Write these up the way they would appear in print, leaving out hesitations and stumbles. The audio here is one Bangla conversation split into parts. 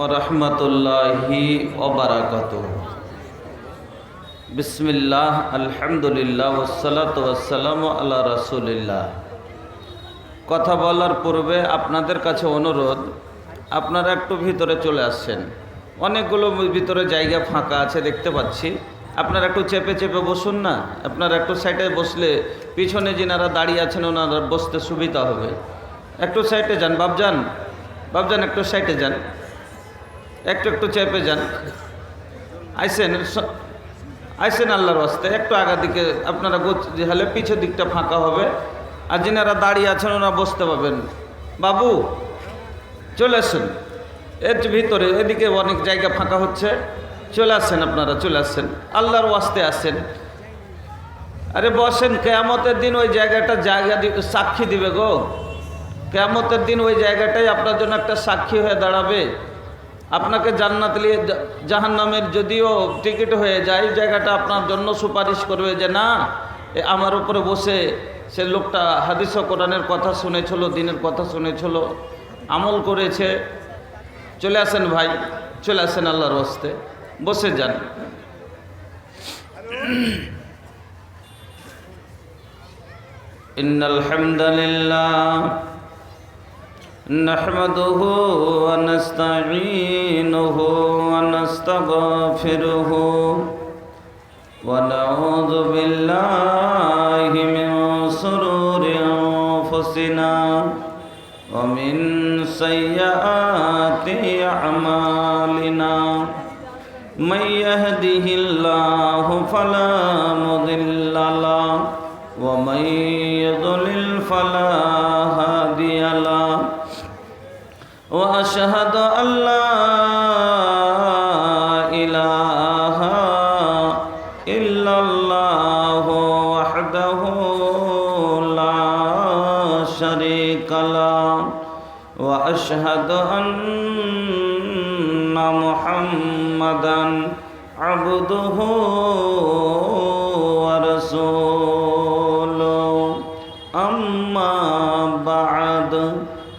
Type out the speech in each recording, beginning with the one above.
ওরহমতুল্লাহি ওবারাকাতুহু। বিসমিল্লাহ, আলহামদুলিল্লাহ, ওয়াসসালাতু ওয়াসসালামু আলা রাসূলিল্লাহ। কথা বলার পূর্বে আপনাদের কাছে অনুরোধ, আপনারা একটু ভিতরে চলে আসছেন। অনেকগুলো ভিতরে জায়গা ফাঁকা আছে দেখতে পাচ্ছি। আপনারা একটু চেপে চেপে বসুন না। আপনারা একটু সাইডে বসলে পিছনে যিনারা দাঁড়িয়ে আছেন ওনারা বসতে সুবিধা হবে। একটু সাইডে যান বাবজান, বাবজান একটু সাইডে যান, একটু চেপে যান। আইসেন আল্লাহর ওয়াস্তে একটু আগা দিকে আপনারা হলে পিছের দিকটা ফাঁকা হবে, আর যিনারা দাঁড়িয়ে আছেন ওনারা বসতে পাবেন। বাবু চলে আসেন, এর ভিতরে এদিকে অনেক জায়গা ফাঁকা হচ্ছে, চলে আসেন, আপনারা চলে আসেন, আল্লাহর ওয়াস্তে আসেন। আরে বসেন, কিয়ামতের দিন ওই জায়গাটা সাক্ষী দিবে গো। কিয়ামতের দিন ওই জায়গাটাই আপনার জন্য একটা সাক্ষী হয়ে দাঁড়াবে। আপনাকে জান্নাত জাহান্নামের যদিও টিকিট হয়ে যায়, জায়গাটা আপনার জন্য সুপারিশ করবে যে না, আমার উপরে বসে সে লোকটা হাদিস ও কোরআনের কথা শুনেছিল, দিনের কথা শুনেছিল, আমল করেছে। চলে আসেন ভাই, চলে আসেন, আল্লাহর ওয়াস্তে বসে যান। ইন্নাল হামদালিল্লাহ নাহমাদুহু ওয়া নাস্তাঈনুহু ওয়া নাস্তাগফিরুহু ওয়া নাউযু বিল্লাহি মিন শুরুরি আনফুসিনা ওয়া মিন সাইয়্যাতি আ'মালিনা। মান ইয়াহদিহিল্লাহু ফালা মুদিল্লা লাহু ওয়া মান ইউদ্লিল ফালা হাদিয়া লাহু। وأشهد أن لا إله إلا الله وحده لا شريك له وأشهد أن محمدا عبده ورسوله أما بعد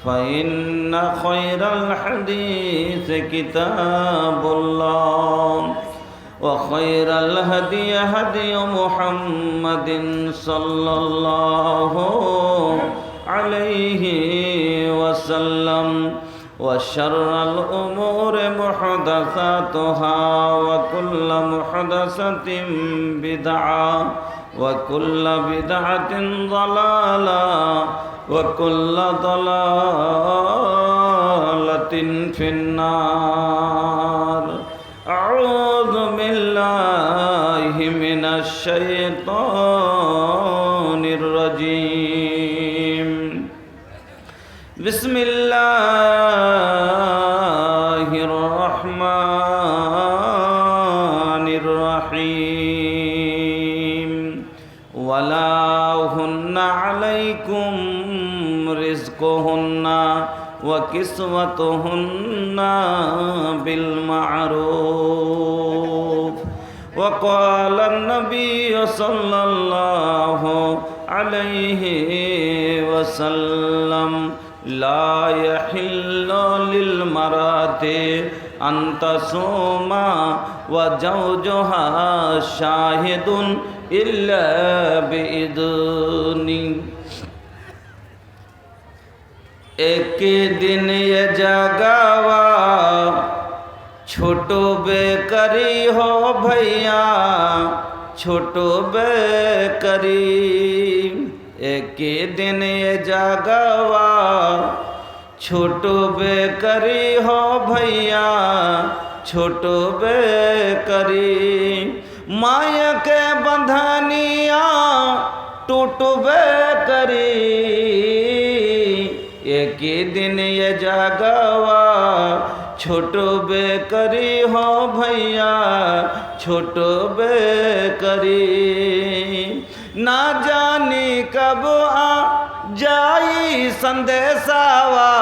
فإن خير الحديث كتاب الله وخير الهدي هدي محمد صلى الله عليه وسلم وشر الأمور محدثاتها وكل محدثة بدعة وكل بدعة ضلالة وكل ضلالة في النار. أعوذ بالله من الشيطان الرجيم. بسم الله الرحمن الرحيم. ولا هن عليكم رزقهن وكسوتهن بالمعروف. وقال النبي صلى الله عليه وسلم لا يحل للمرأة أن تصوم وزوجها شاهد إلا بإذن. एक दिन ये जगावा छोटो बेकरी हो भैया, छोटो बेकरी। एक दिन ये जगावा छोटो बेकरी हो भैया, छोटो बेकरी। माया के बंधनिया टूटबे करी। एक दिन ये जगवा छोटो बेकरी हो भैया, छोटो बेकरी। ना जानी कब आ जाई संदेशावा,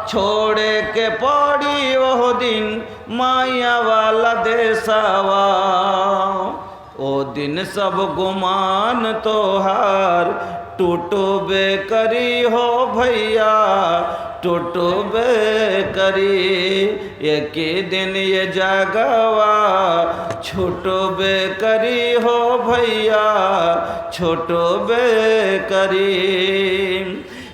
छोड़े के पड़ी वो दिन माया वाला देसावा। ओ दिन सब गुमान तोहार टूटो बेकरी हो भैया, टूटबे करी, एक दिन ये जगवा छूटबे करी हो भैया, छूटबे करी।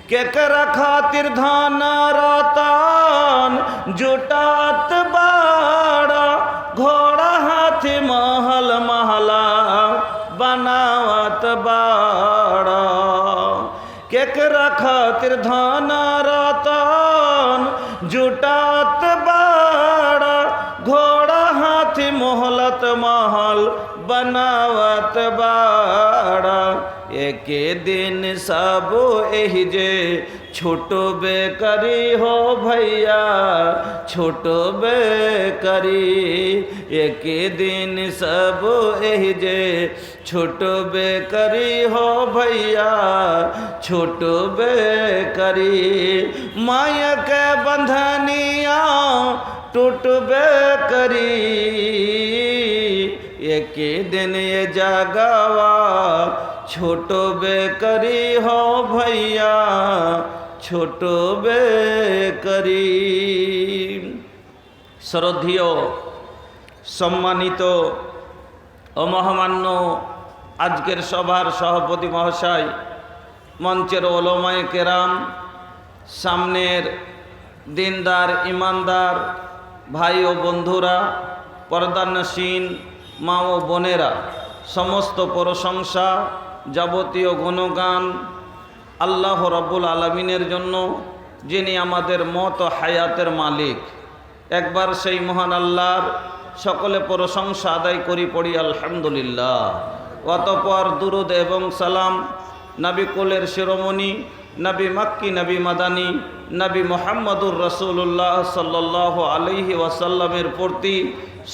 केकरा खातिर धन रतन जुटात बाड़ा, घोड़ा हाथी महल महला बनावत बाड़ा। केकरा खातिर धन रतन जुटात बाड़ा, घोड़ा हाथी मोहलत महल बनावत बाड़ा। एक दिन सब एही जे छूटबे करी हो भैया, छूटबे करी। एक दिन सब एही जे छूटबे करी हो भैया, छूटबे करी। माया के बंधनिया टूटबे करी, एक दिन ये जगवा छूटबे करी हो भैया, छूटबे करी। শ্রদ্ধেয় সম্মানিত ও মহামান্য আজকের সভার সভাপতি মহাশয়, মঞ্চের ওলামায়ে কেরাম, সামনের দিনদার ইমানদার ভাই ও বন্ধুরা, পর্দানশীন মা ও বোনেরা, সমস্ত প্রশংসা যাবতীয় গুণগান আল্লাহ রাব্বুল আলামিনের জন্য, যিনি আমাদের মত ও হায়াতের মালিক। একবার সেই মহান আল্লাহর সকলে প্রশংসা আদায় করি, পড়ি আলহামদুলিল্লাহ। অতঃপর দুরুদ এবং সালাম নবী কুলের শিরোমণি, নবী মক্কি, নবী মাদানী, নবী মুহাম্মদুর রাসূলুল্লাহ সাল্লাল্লাহু আলাইহি ওয়াসাল্লামের প্রতি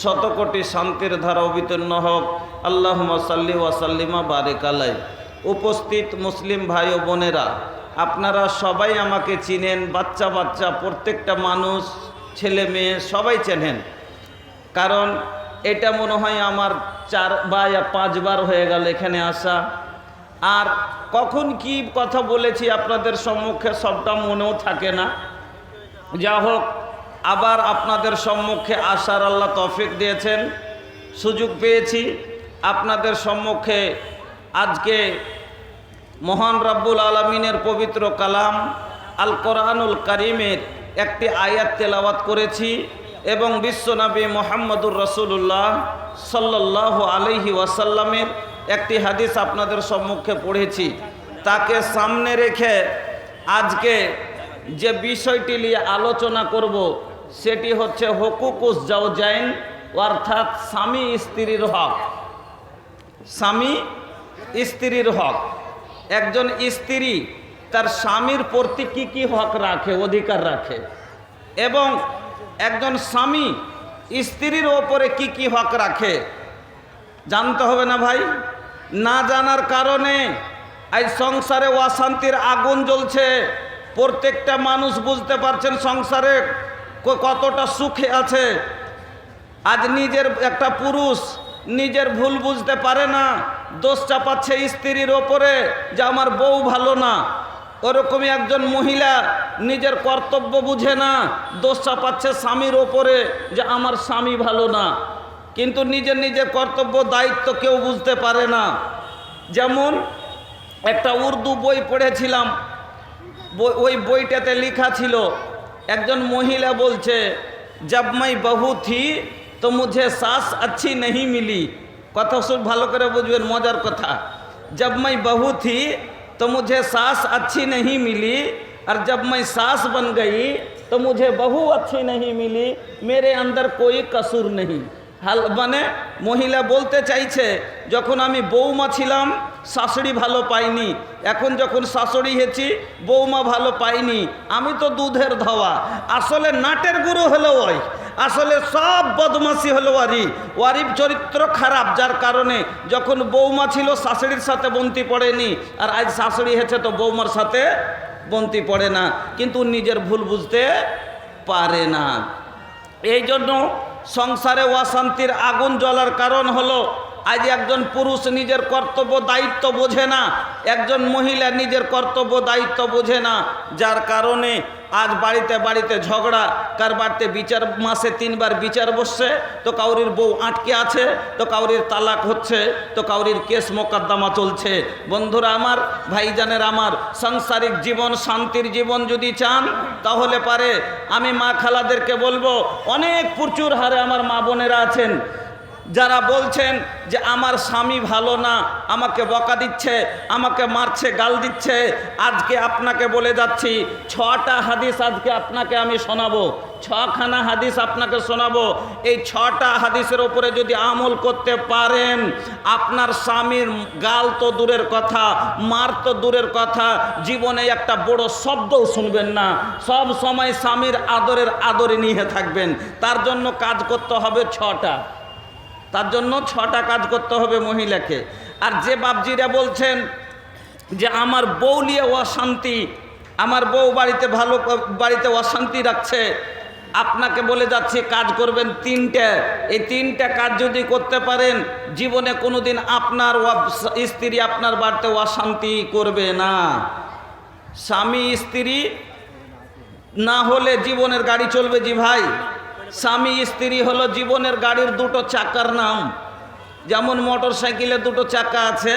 শতকোটি শান্তির ধারা অবতীর্ণ হোক। আল্লাহুম্মা সাল্লি ওয়া সাল্লিমা বারিক আলাইহি। উপস্থিত মুসলিম ভাই ও বোনেরা, আপনারা সবাই আমাকে চিনেন, বাচ্চা বাচ্চা প্রত্যেকটা মানুষ, ছেলে মেয়ে সবাই চেনেন, কারণ এটা মনে হয় আমার 4 বা 5 বার হয়ে গেল এখানে আসা। আর কখন কি কথা বলেছি আপনাদের সম্মুখে সবটা মনেও থাকে না। যা হোক, আবার আপনাদের সম্মুখে আসার আল্লাহ তৌফিক দিয়েছেন, সুযোগ পেয়েছি আপনাদের সম্মুখে আজকে মহান রব্বুল আলামিনের পবিত্র কালাম আল কোরআনুল কারীমের একটি আয়াত তেলাওয়াত করেছি এবং বিশ্বনবী মুহাম্মদুর রাসূলুল্লাহ সাল্লাল্লাহু আলাইহি ওয়াসাল্লামের একটি হাদিস আপনাদের সম্মুখে পড়েছি। তাকে সামনে রেখে আজকে যে বিষয়টি নিয়ে আলোচনা করব সেটি হচ্ছে হুকুকুস জাওজাইন, অর্থাৎ স্বামী স্ত্রীর হক। স্বামী স্ত্রীর হক। একজন স্ত্রী তার স্বামীর প্রতি কি কি হক রাখে, অধিকার রাখে, এবং একজন স্বামী স্ত্রীর ওপরে কি কি হক রাখে জানতে হবে না ভাই। না জানার কারণে আজ সংসারে অশান্তির আগুন জ্বলছে। প্রত্যেকটা মানুষ বুঝতে পারছেন সংসারে কতটা সুখে আছে। আজ নিজের একটা পুরুষ নিজের ভুল বুঝতে পারে না, দোষ চাপাচ্ছে স্ত্রীর ওপরে যে আমার বউ ভালো না। ওরকমই একজন মহিলা নিজের কর্তব্য বুঝে না, দোষ চাপাচ্ছে স্বামীর ওপরে যে আমার স্বামী ভালো না। কিন্তু নিজের নিজের কর্তব্য দায়িত্ব কেউ বুঝতে পারে না। যেমন একটা উর্দু বই পড়েছিলাম, ওই বইটাতে লেখা ছিল, একজন মহিলা বলছে, जब मैं बहू थी तो मुझे सास अच्छी नहीं मिली। কথা শুন ভালো করে বুঝবেন, মজার কথা। जब मैं बहू थी तो मुझे सास अच्छी नहीं मिली, और जब मैं सास बन गई तो मुझे बहू अच्छी नहीं मिली, मेरे अंदर कोई कसूर नहीं। হাল মানে মহিলা বলতে চাইছে, যখন আমি বৌমা ছিলাম শাশুড়ি ভালো পাইনি, এখন যখন শাশুড়ি হয়েছি বৌমা ভালো পাইনি, আমি তো দুধের ধোয়া। আসলে নাটের গুরু হলো ওই, আসলে সব বদমাশি হলো ওয়ারিফ চরিত্র খারাপ, যার কারণে যখন বৌমা ছিল শাশুড়ির সাথে বন্তি পড়েনি, আর আজ শাশুড়ি হয়েছে তো বৌমার সাথে বন্তি পড়ে না, কিন্তু নিজের ভুল বুঝতে পারে না। এই জন্য সংসারে অশান্তির আগুন জ্বলার কারণ হলো আজ একজন পুরুষ নিজের কর্তব্য দায়িত্ব বোঝে না, একজন মহিলা নিজের কর্তব্য দায়িত্ব বোঝে না, যার কারণে আজ বাড়িতে বাড়িতে ঝগড়া। কার বাড়িতে বিচার মাসে 3 বার বিচার বসছে, তো কাউরির বউ আটকে আছে, তো কাউরির তালাক হচ্ছে, তো কাউরির কেস মোকদ্দমা চলছে। বন্ধুরা আমার, ভাইজানের আমার, সাংসারিক জীবন, শান্তির জীবন যদি চান তাহলে পারে আমি মা খালাদেরকে বলবো, অনেক প্রচুর হারে আমার মা বোনেরা আছেন যারা বলছেন যে আমার স্বামী ভালো না, আমাকে বকা দিচ্ছে, আমাকে মারছে, গাল দিচ্ছে। আজকে আপনাকে বলে যাচ্ছি 6টা হাদিস আজকে আপনাকে আমি শোনাবো, 6খানা হাদিস আপনাকে শোনাবো। এই 6টা হাদিসের উপরে যদি আমল করতে পারেন, আপনার স্বামীর গাল তো দূরের কথা, মার তো দূরের কথা, জীবনে একটা বড় শব্দও শুনবেন না। সব সময় স্বামীর আদরে নিয়ে থাকবেন। তার জন্য কাজ করতে হবে 6টা, তার জন্য 6টা কাজ করতে হবে মহিলাকে। আর যে বাপজিরা বলছেন যে আমার বউ নিয়ে অশান্তি, আমার বউ বাড়িতে অশান্তি রাখছে, আপনাকে বলে যাচ্ছি কাজ করবেন 3টে। এই 3টে কাজ যদি করতে পারেন, জীবনে কোনোদিন আপনার স্ত্রী আপনার বাড়িতে অশান্তি করবে না। স্বামী স্ত্রী না হলে জীবনের গাড়ি চলবে জি ভাই। স্বামী স্ত্রী হলো জীবনের গাড়ির 2টো চাকার নাম। যেমন মোটর সাইকেলে 2টো চাকা আছে,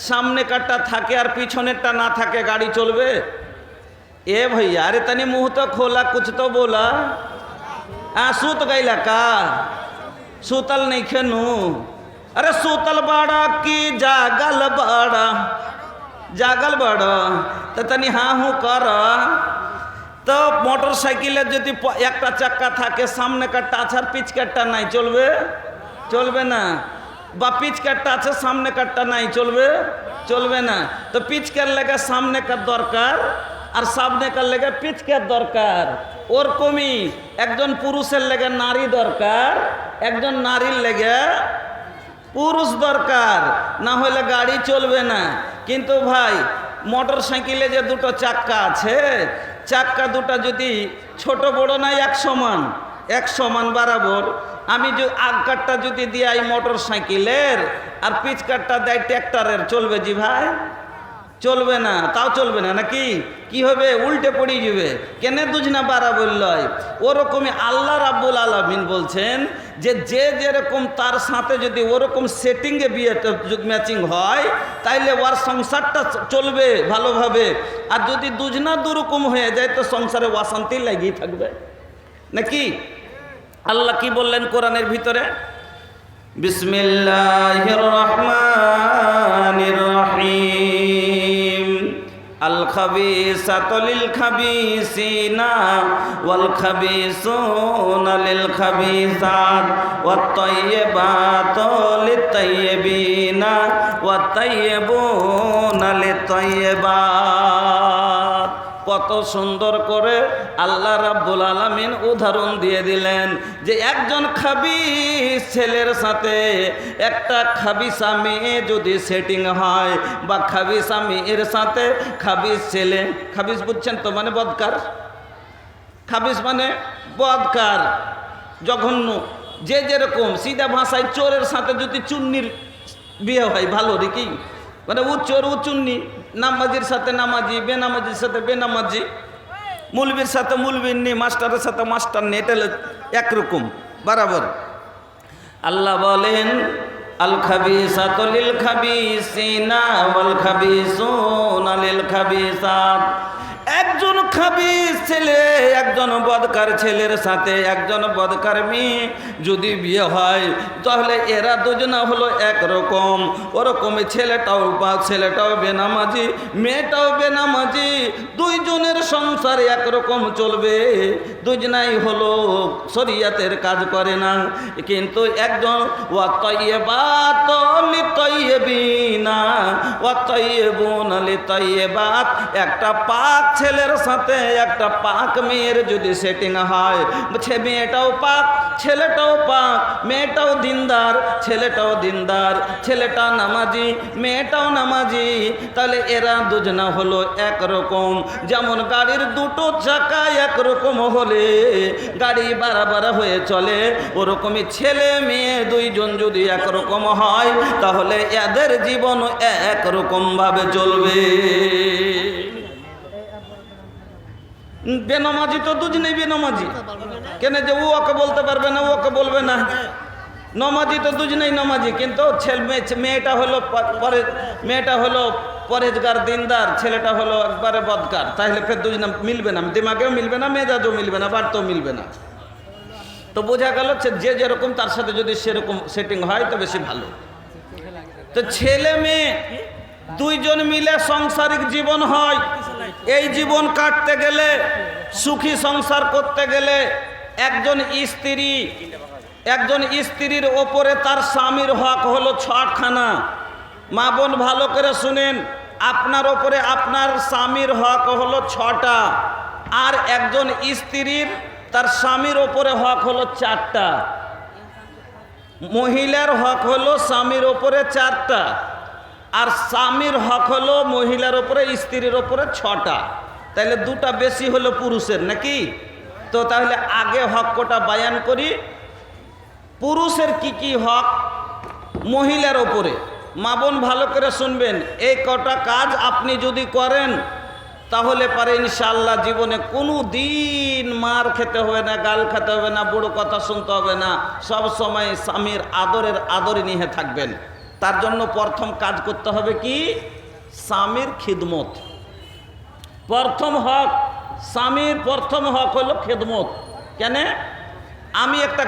সামনে কারটা থাকে আর পিছনেরটা না থাকে, গাড়ি চলবে? এ भैया, अरे तनी मुंह तो खोला, कुछ तो बोला। सूत गईला का? सूतल नहीं खेनू? अरे सूतल बाड़ा की जागल बाड़ा? जागल बाड़ा तो तनी हाँ हूँ कर। তো মোটর সাইকেলের যদি একটা চাক্কা থাকে, সামনে কারটা আছে আর পিছ কারটা নাই, চলবে? চলবে না। বা পিছ কারটা আছে, সামনে কারটা নাই, চলবে? চলবে না। তো পিছ কার লেগে সামনে কার দরকার, আর সামনে কার লেগে পিছ কার দরকার। ওরকমই একজন পুরুষের লেগে নারী দরকার, একজন নারীর লেগে পুরুষ দরকার, না হলে গাড়ি চলবে না। কিন্তু ভাই, মোটর সাইকেলে যে 2টো চাক্কা আছে, চাক্কা 2টা যদি ছোট বড় নাই, এক সমান বরাবর, আমি আগকারটা যদি দিই মোটর সাইকেলের আর পিছ কারটা দেয় ট্র্যাক্টরের, চলবে জি ভাই? চলবে না। তাও চলবে না নাকি? কি হবে? উল্টে পড়ে যাবে। কেন দুজনা বাড়া বলল? ওরকমই আল্লাহ রাব্বুল আলামিন বলছেন যে যেরকম তার সাথে যদি ওরকম সেটিংয়ে বিয়েটা ম্যাচিং হয়, তাইলে ওর সংসারটা চলবে ভালোভাবে। আর যদি দুজনা দুরকম হয়ে যায়, তো সংসারে অশান্তি লেগেই থাকবে নাকি? আল্লাহ কি বললেন কোরআনের ভিতরে? বিসমিল্লাহির রহমানির রহিম। আল খাবিসাতু লিল খাবিসিনা ওয়াল খাবিসুনা লিল খাবিসাত ওয়াত তাইয়্যিবাতু লিত তাইয়্যিবিনা ওয়াত তাইয়্যিবুনা লিত তাইয়্যিবাত। কত সুন্দর করে আল্লাহ রাব্বুল আলামিন উদাহরণ দিয়ে দিলেন যে একজন খাবিস ছেলের সাথে একটা খাবিসা মেয়ে যদি সেটিং হয়, বা খাবিসা মেয়ের সাথে খাবিস ছেলে, খাবিস বুঝছেন তো, মানে বদকার। খাবিস মানে বদকার, জঘন্য। যেরকম সিধা ভাষায় চোরের সাথে যদি চুন্নির বিয়ে হয়, ভালো রে কি? মানে ও চোর ও চুন্নি, নামাজির সাথে নামাজি, বেনামাজির সাথে বেনামাজি, মুলবির সাথে মুলবিন্নি, মাস্টারের সাথে মাস্টার নি, এটা একরকম বরাবর। আল্লাহ বলেন আল খাবিসাতু লিল খাবিসিনা ওয়াল খাবিসুনা লিল খাবিসাত। একজন খাবিস ছেলে একজন বদকার ছেলের সাথে একজন বদকার মেয়ে যদি বিয়ে হয়, তাহলে এরা দুজনা হলো একরকম। ওরকমই ছেলেটাও বেনামাজি, মেয়েটাও বেনামাজি, দুইজনের সংসার একরকম চলবে, দুজনাই হলো শরিয়াতের কাজ করে না। কিন্তু একজন ওয়া তাইয়্যিবাতু লিত তাইয়্যিবিনা ওয়া তাইয়্যিবুনা লিত তাইয়্যিবাত, একটা পাক ছেলে ছেলের সাথে একটা পাক মেয়ের যদি সেটিং হয়, মেয়েটাও পাক ছেলেটাও পাক, মেয়েটাও দিনদার ছেলেটাও দিনদার, ছেলেটা নামাজি মেয়েটাও নামাজি, তাহলে এরা দুজনা হলো একরকম। যেমন গাড়ির দুটো চাকা একরকম হলে গাড়ি বাড়া হয়ে চলে, ওরকমই ছেলে মেয়ে দুইজন যদি একরকম হয় তাহলে এদের জীবন একরকম ভাবে চলবে। বেনামাজি তো দুজনেই বেনামাজি, কেন যে ও ওকে বলতে পারবে না, ও ওকে বলবে না। নমাজি তো দুজনেই নমাজি, কিন্তু মেয়েটা হলো পরেজগার দিনদার, ছেলেটা হলো একবারে বদকার, তাহলে ফের দুজনে মিলবে না, দিমাগেও মিলবে না, মেজাজও মিলবে না, বাড়তেও মিলবে না। তো বোঝা গেল যে যেরকম তার সাথে যদি সেরকম সেটিং হয় তো বেশি ভালো। তো ছেলে মেয়ে দুইজন মিলে সাংসারিক জীবন হয়। এই জীবন কাটতে গেলে, সুখী সংসার করতে গেলে একজন স্ত্রীর ওপরে তার স্বামীর হক হলো 6খানা। মা বোন ভালো করে শুনেন, আপনার ওপরে আপনার স্বামীর হক হলো 6টা, আর একজন স্ত্রীর তার স্বামীর ওপরে হক হলো 4টা। মহিলার হক হলো স্বামীর ওপরে 4টা, আর স্বামীর হক হলো মহিলার ওপরে স্ত্রীর ওপরে 6টা। তাহলে 2টা বেশি হলো পুরুষের, নাকি? তো তাহলে আগে হক কোটা বায়ান করি। পুরুষের কি হক মহিলার ওপরে, মা বোন ভালো করে শুনবেন। এই কটা কাজ আপনি যদি করেন তাহলে পারে ইনশাআল্লাহ জীবনে কোনো দিন মার খেতে হবে না, গাল খেতে হবে না, বড় কথা শুনতে হবে না, সব সময় স্বামীর আদরে নিয়ে থাকবেন। তার জন্য প্রথম কাজ করতে হবে কি? স্বামীর খিদমত। প্রথম হক স্বামীর, প্রথম হক হলো খিদমত। কেন? আমি একটা